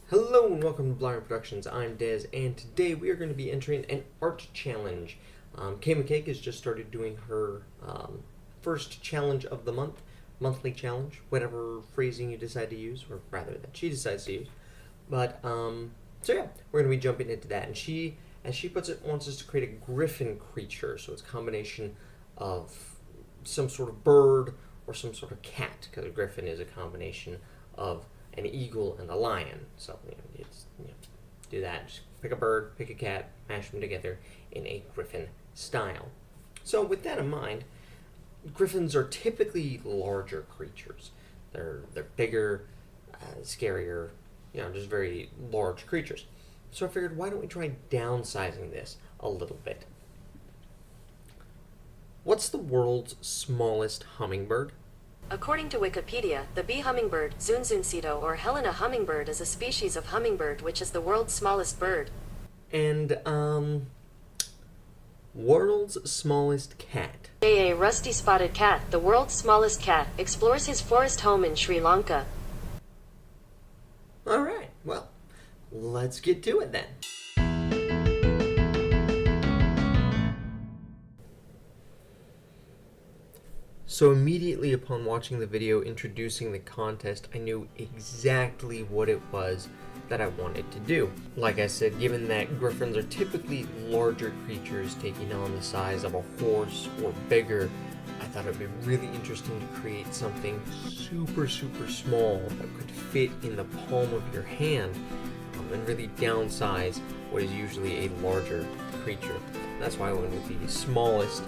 Hello and welcome to Blind Productions. I'm Dez, and today we are going to be entering an art challenge. Kay McCake has just started doing her first challenge of the month, monthly challenge, whatever phrasing you decide to use, or rather that she decides to use. But so yeah, we're going to be jumping into that, and she, as she puts it, wants us to create a Griffin creature. So it's a combination of some sort of bird or some sort of cat, because a Griffin is a combination of an eagle and a lion. So do that. Just pick a bird, pick a cat, mash them together in a Griffin style. So with that in mind, Griffins are typically larger creatures. They're bigger, scarier, just very large creatures. So I figured, why don't we try downsizing this a little bit? What's the world's smallest hummingbird? According to Wikipedia, the bee hummingbird, Zunzunzito or Helena hummingbird, is a species of hummingbird which is the world's smallest bird. And, world's smallest cat. A rusty-spotted cat, the world's smallest cat, explores his forest home in Sri Lanka. Alright, well, let's get to it then. So immediately upon watching the video introducing the contest, I knew exactly what it was that I wanted to do. Like I said, given that Griffins are typically larger creatures taking on the size of a horse or bigger, I thought it would be really interesting to create something super small that could fit in the palm of your hand and really downsize what is usually a larger creature. That's why I went with the smallest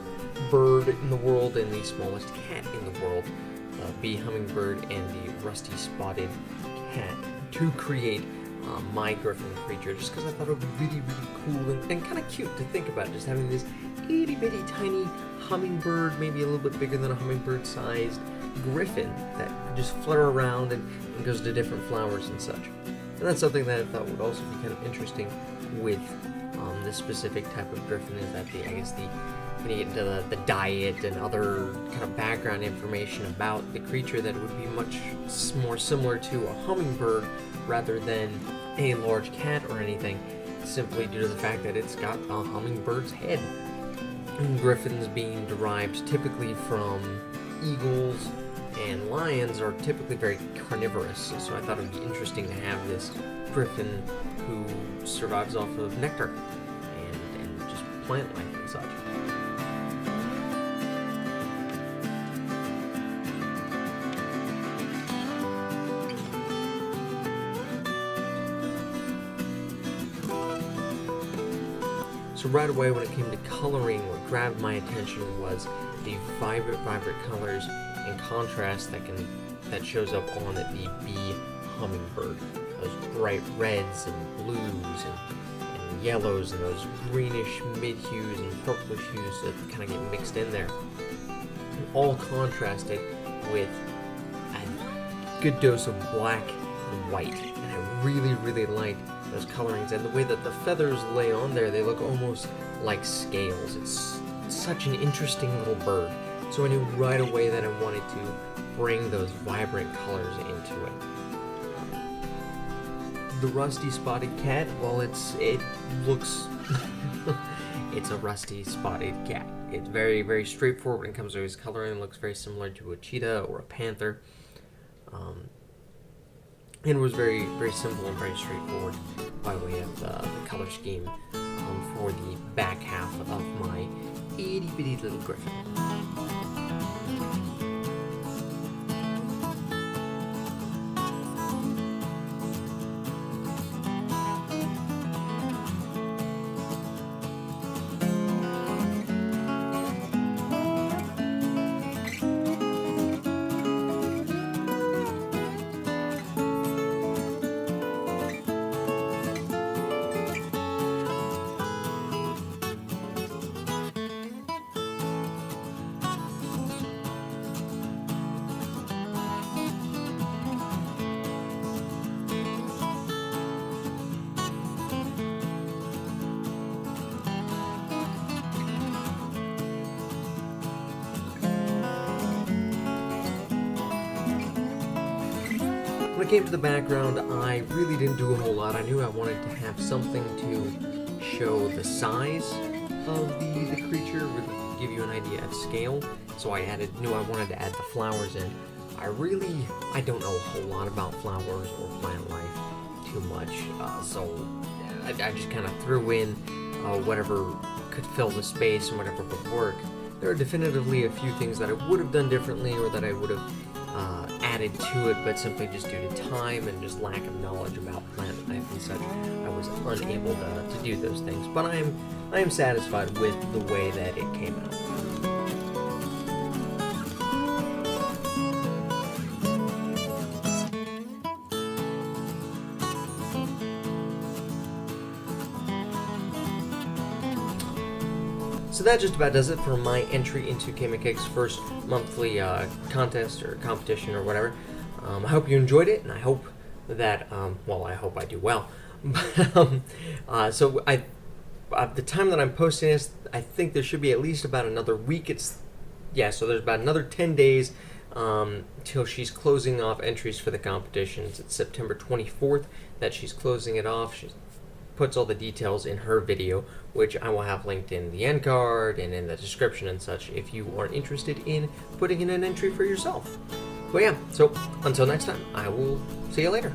bird in the world and the smallest cat in the world, bee hummingbird and the rusty spotted cat, to create my Griffin creature, just because I thought it would be really cool and kind of cute to think about, just having this itty bitty tiny hummingbird, maybe a little bit bigger than a hummingbird sized Griffin that just flutter around and goes to different flowers and such. And that's something that I thought would also be kind of interesting with this specific type of Griffin, is that when you get into the diet and other kind of background information about the creature, that it would be much more similar to a hummingbird rather than a large cat or anything, simply due to the fact that it's got a hummingbird's head. And Griffins being derived typically from eagles and lions are typically very carnivorous, so I thought it would be interesting to have this Griffin who survives off of nectar and just plant life and such. So right away when it came to coloring, what grabbed my attention was the vibrant colors and contrast that shows up on the bee hummingbird. Those bright reds and blues and yellows and those greenish mid-hues and purplish hues that kind of get mixed in there. And all contrasted with a good dose of black and white. And I really liked those colorings, and the way that the feathers lay on there, they look almost like scales. It's such an interesting little bird. So I knew right away that I wanted to bring those vibrant colors into it. The rusty spotted cat, well, it looks it's a rusty spotted cat. It's very straightforward when it comes to his coloring. It looks very similar to a cheetah or a panther. And it was very simple and very straightforward by way of the color scheme for the back half of my itty bitty little Griffin. it came to the background, I really didn't do a whole lot. I knew I wanted to have something to show the size of the creature, really give you an idea of scale. So I knew I wanted to add the flowers in. I don't know a whole lot about flowers or plant life too much, so I just kind of threw in whatever could fill the space and whatever would work. There are definitively a few things that I would have done differently or that I would have added to it, but simply just due to time and just lack of knowledge about plant life and such, I was unable to do those things. But I am satisfied with the way that it came out. So that just about does it for my entry into K-Cake's first monthly contest or competition or whatever. I hope you enjoyed it, and I hope that, I hope I do well. So the time that I'm posting this, I think there should be at least about another week. So there's about another 10 days till she's closing off entries for the competitions. It's September 24th that she's closing it off. She puts all the details in her video, which I will have linked in the end card and in the description and such if you are interested in putting in an entry for yourself. But yeah, so until next time, I will see you later.